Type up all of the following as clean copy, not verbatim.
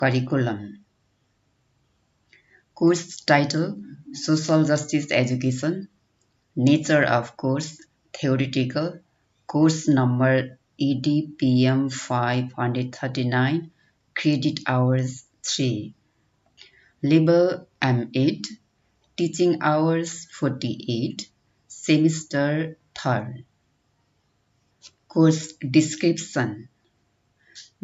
Curriculum. Course title: Social Justice Education. Nature of course: theoretical. Course number: EDPM 539. Credit hours: 3. Level: M8. Teaching hours: 48. Semester 3rd. Course description.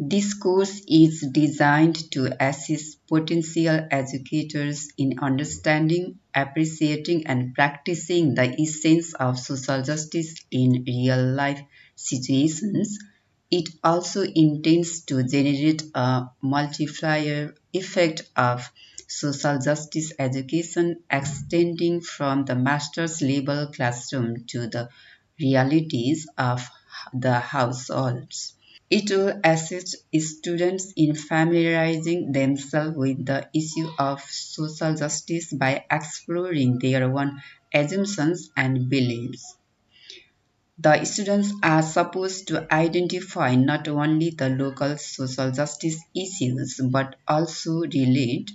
This course is designed to assist potential educators in understanding, appreciating, and practicing the essence of social justice in real-life situations. It also intends to generate a multiplier effect of social justice education extending from the master's level classroom to the realities of the households. It will assist students in familiarizing themselves with the issue of social justice by exploring their own assumptions and beliefs. The students are supposed to identify not only the local social justice issues but also relate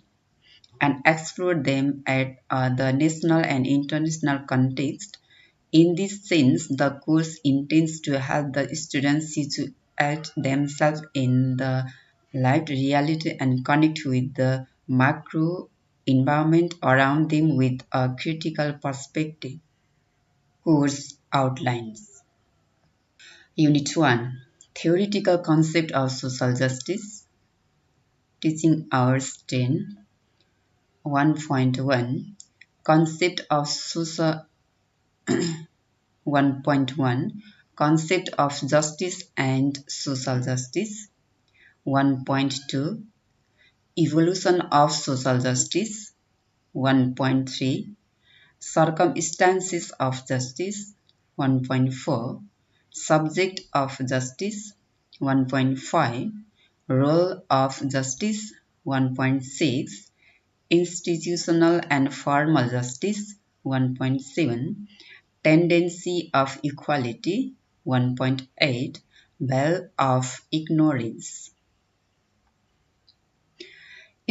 and explore them at the national and international context. In this sense, the course intends to help the students situate themselves in the lived reality and connect with the macro environment around them with a critical perspective. Course outlines. Unit 1: Theoretical concept of social justice. Teaching hours 10. 1.1 Concept of social 1.1 Concept of justice and social justice. 1.2 Evolution of social justice. 1.3 Circumstances of justice. 1.4 Subject of justice. 1.5 Role of justice. 1.6 Institutional and formal justice. 1.7 Tendency of equality. 1.8 Veil of ignorance.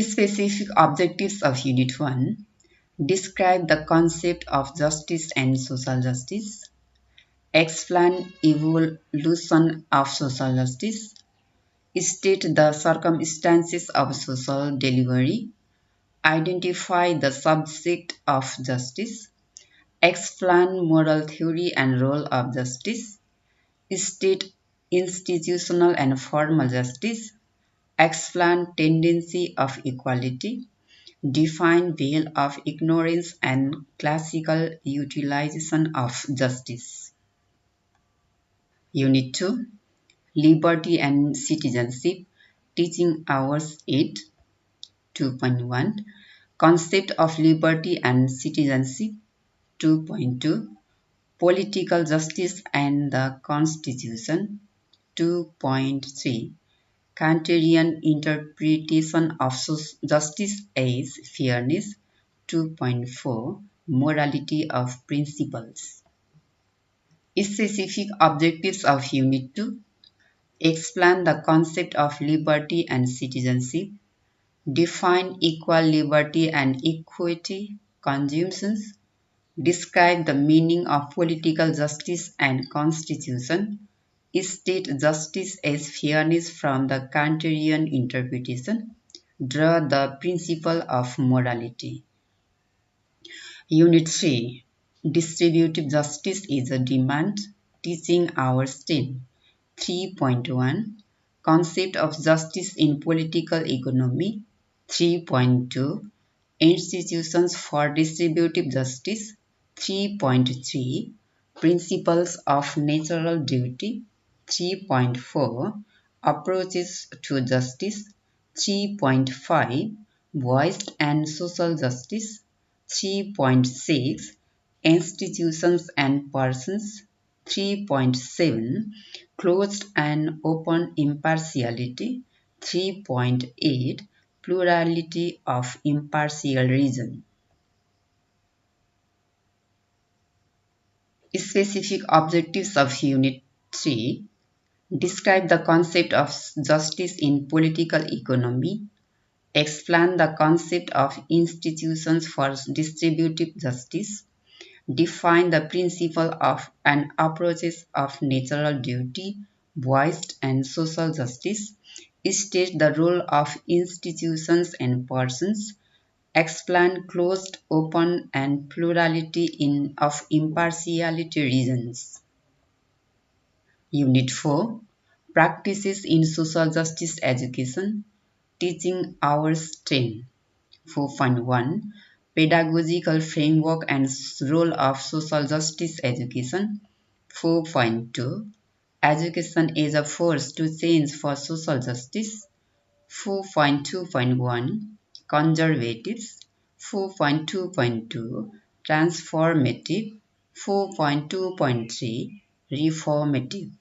Specific objectives of Unit 1: describe the concept of justice and social justice, explain evolution of social justice, state the circumstances of social delivery, identify the subject of justice, explain moral theory and role of justice, state institutional and formal justice, explain tendency of equality, define veil of ignorance and classical utilization of justice. Unit 2: Liberty and Citizenship. Teaching hours 8. 2.1 Concept of liberty and citizenship. 2.2 Political justice and the Constitution. 2.3 Kantian interpretation of justice as fairness. 2.4 Morality of principles. Specific objectives of Unit 2: explain the concept of liberty and citizenship, define equal liberty and equity conjunctions, describe the meaning of political justice and constitution, state justice as fairness from the Kantian interpretation, draw the principle of morality. Unit 3: Distributive justice is a demand. Teaching hours 10. 3.1 Concept of justice in political economy. 3.2 Institutions for distributive justice. 3.3 Principles of natural duty. 3.4 Approaches to justice. 3.5 Voiced and social justice. 3.6 Institutions and persons. 3.7 Closed and open impartiality. 3.8 Plurality of impartial reason. Specific objectives of Unit 3: describe the concept of justice in political economy, explain the concept of institutions for distributive justice, define the principle of and approaches of natural duty, voiced and social justice, state the role of institutions and persons, explain closed, open, and plurality of impartiality reasons. Unit 4 Practices in Social Justice Education, Teaching Hours 10. 4.1 Pedagogical Framework and Role of Social Justice Education. 4.2 Education is a Force to Change for Social Justice. 4.2.1 Conservatives. 4.2.2 Transformative. 4.2.3 Reformative.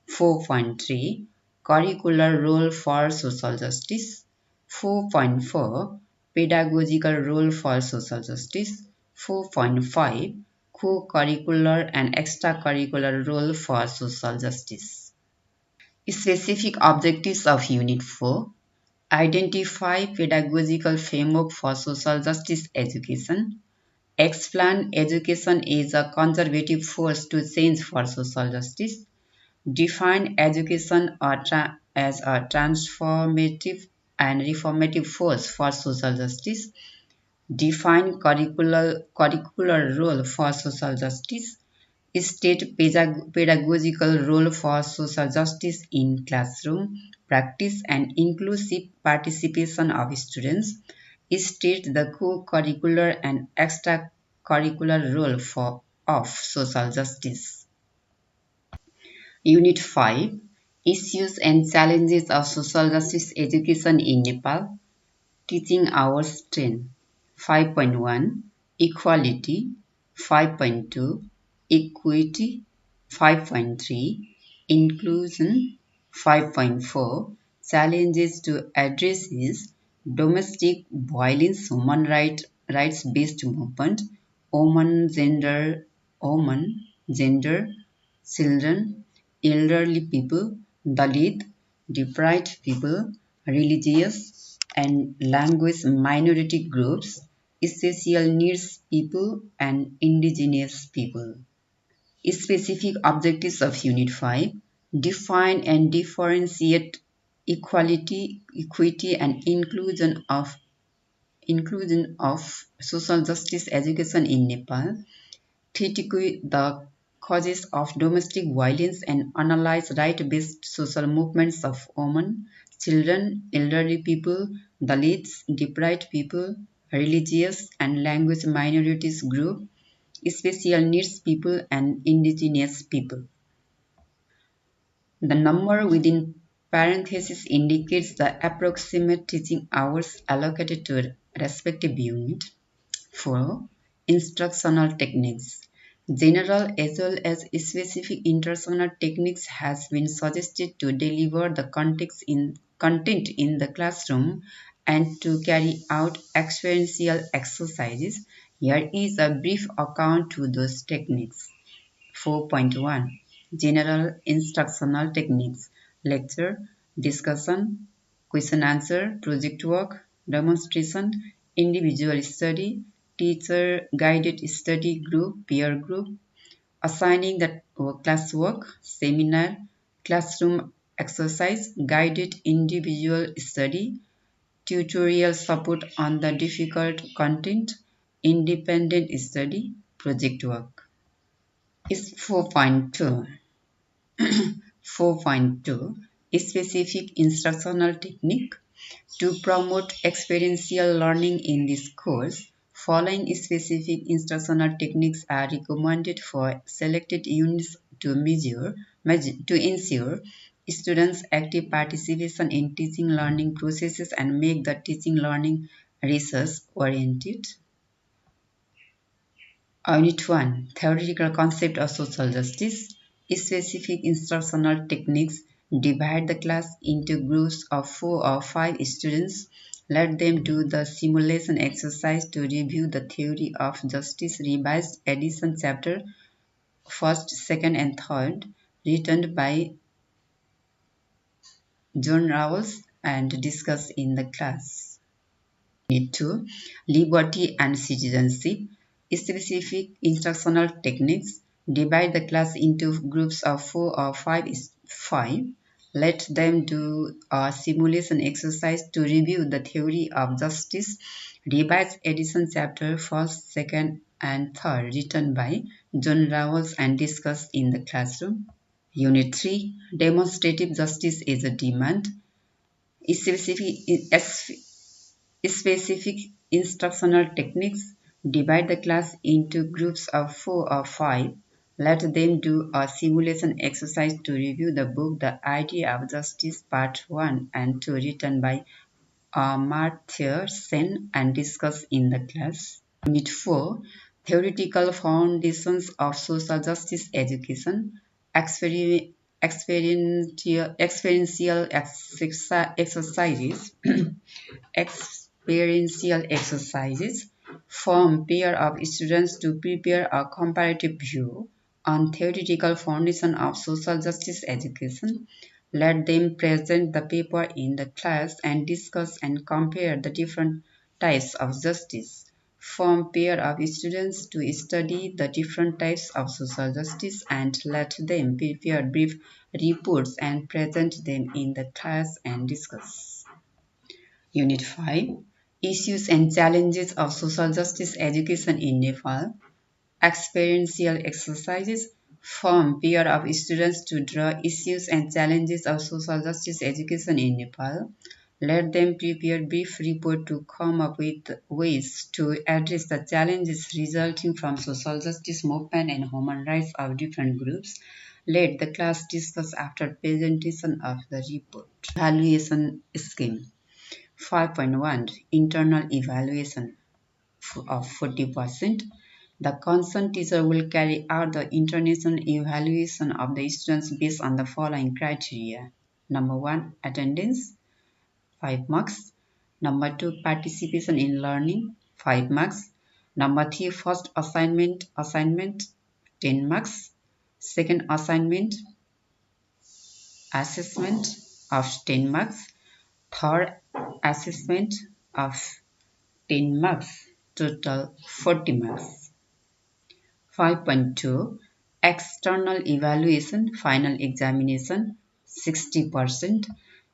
4.3 Curricular Role for Social Justice. 4.4 Pedagogical Role for Social Justice. 4.5 Co-curricular and extracurricular role for social justice. Specific objectives of Unit 4. Identify pedagogical framework for social justice education. Explain education is a conservative force to change for social justice. Define education as a transformative and reformative force for social justice. Define curricular role for social justice. State pedagogical role for social justice in classroom practice and inclusive participation of students. State the co-curricular and extracurricular role of social justice. Unit 5 Issues and Challenges of Social Justice Education in Nepal. Teaching Hours 10. 5.1 Equality. 5.2 Equity. 5.3 Inclusion. 5.4 Challenges to addresses domestic violence, rights based movement, women, gender, children, elderly people, Dalit, deprived people, religious and language minority groups, special needs people, and indigenous people. Specific objectives of Unit 5 define and differentiate equity, and inclusion of social justice education in Nepal, critique the causes of domestic violence and analyze right-based social movements of women, children, elderly people, Dalits, deprived people, religious and language minorities group, special needs people, and indigenous people. The number within parentheses indicates the approximate teaching hours allocated to a respective unit. 4. Instructional techniques. General as well as specific instructional techniques has been suggested to deliver the content in the classroom and to carry out experiential exercises. Here is a brief account to those techniques. 4.1 General Instructional Techniques Lecture, Discussion, Question Answer, Project Work, Demonstration, Individual Study, Teacher Guided Study Group, Peer Group, Assigning the Classwork, Seminar, Classroom Exercise, Guided Individual Study, Tutorial Support on the Difficult Content, Independent Study, Project Work. Is 4.2 4.2 Specific instructional technique. To promote experiential learning in this course, following specific instructional techniques are recommended for selected units to ensure students' active participation in teaching learning processes and make the teaching learning research oriented. Unit 1 Theoretical Concept of Social Justice. Specific instructional techniques. Divide the class into groups of 4 or 5 students. Let them do the simulation exercise to review the theory of justice, revised edition chapter 1st, 2nd, and 3rd, written by John Rawls and discussed in the class. Unit 2, Liberty and Citizenship. Specific instructional techniques. Divide the class into groups of 4 or 5 is 5. Let them do a simulation exercise to review the theory of justice. Revise edition chapter 1st, 2nd, and 3rd written by John Rawls and discussed in the classroom. Unit 3, Demonstrative Justice is a Demand. Specific instructional techniques. Divide the class into groups of 4 or 5. Let them do a simulation exercise to review the book The Idea of Justice Part 1 and 2 written by Amartya Sen and discussed in the class. Unit 4, Theoretical Foundations of Social Justice Education. Experiential exercises. Experiential exercises form pair of students to prepare a comparative view on theoretical foundation of social justice education. Let them present the paper in the class and discuss and compare the different types of justice. Form pair of students to study the different types of social justice and let them prepare brief reports and present them in the class and discuss. Unit 5, Issues and Challenges of Social Justice Education in Nepal. Experiential exercises form pair of students to draw issues and challenges of social justice education in Nepal. Let them prepare brief report to come up with ways to address the challenges resulting from social justice movement and human rights of different groups. Let the class discuss after presentation of the report. Evaluation scheme. 5.1, Internal evaluation of 40%. The concerned teacher will carry out the international evaluation of the students based on the following criteria. Number 1, attendance, 5 marks. Number 2, participation in learning, 5 marks. Number 3, first assignment, 10 marks. Second assignment, assessment of 10 marks. Third assessment of 10 marks, total 40 marks. 5.2, External evaluation, final examination, 60%.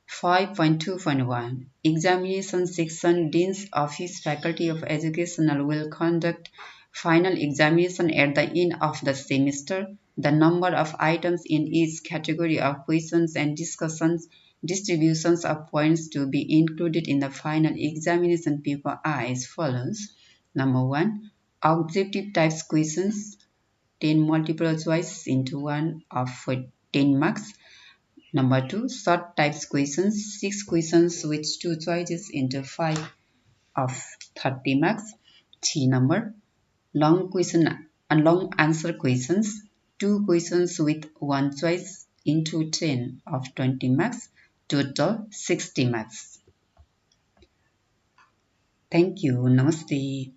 5.2.1, Examination section. Dean's Office, Faculty of Educational will conduct final examination at the end of the semester. The number of items in each category of questions and distributions of points to be included in the final examination paper are as follows. Number 1, objective types questions, 10 multiple choice into 1 of 10 marks. Number 2, short types questions, 6 questions with 2 choices into 5 of 30 marks. 3 number, long question and long answer questions, 2 questions with 1 choice into 10 of 20 marks, total 60 marks. Thank you. Namaste.